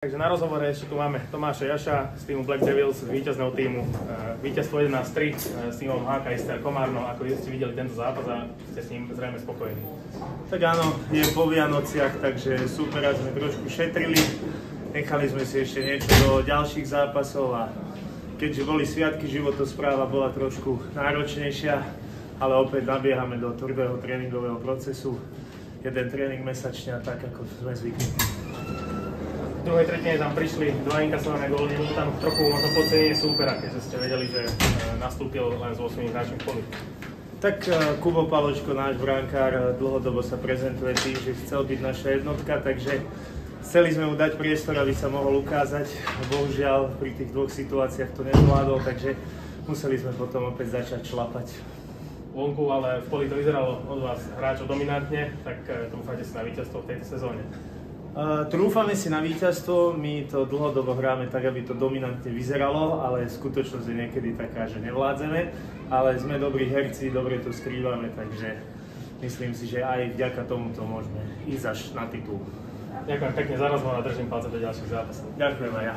Takže na rozhovore ešte tu máme Tomáša Jaša z týmu Black Devils, z víťazného týmu. Víťazstvo 11-3 s týmom HK Ister Komárno. Ako ste videli tento zápas a ste s ním zrejme spokojní? Tak áno, je po Vianociach, takže super, sme trošku šetrili. Nechali sme si ešte niečo do ďalších zápasov a keďže boli sviatky, životospráva bola trošku náročnejšia, ale opäť nabiehame do tvrdého tréningového procesu. Jeden tréning mesačne a tak, ako sme zvyknutí. V druhej tretine tam prišli dva inkasované góly, nebolo tam trochu možno podcenenie súpera, keďže ste vedeli, že nastúpil len s 8 hráčmi v poli. Tak Kubo Paločko, náš brankár, dlhodobo sa prezentuje tým, že chcel byť naša jednotka, takže chceli sme mu dať priestor, aby sa mohol ukázať. Bohužiaľ pri tých dvoch situáciách to nezvládol, takže museli sme potom opäť začať šlapať. Vonku, ale v poli to vyzeralo od vás hráčov dominantne, tak dúfate si na víťazstvo v tejto sezóne? Trúfame si na víťazstvo, my to dlhodobo hráme tak, aby to dominantne vyzeralo, ale skutočnosť je niekedy taká, že nevládzeme, ale sme dobrí herci, dobre to skrývame, takže myslím si, že aj vďaka tomuto môžeme ísť až na titul. Ďakujem pekne za rozhovor a držím palce do ďalších zápasov. Ďakujem aj ja.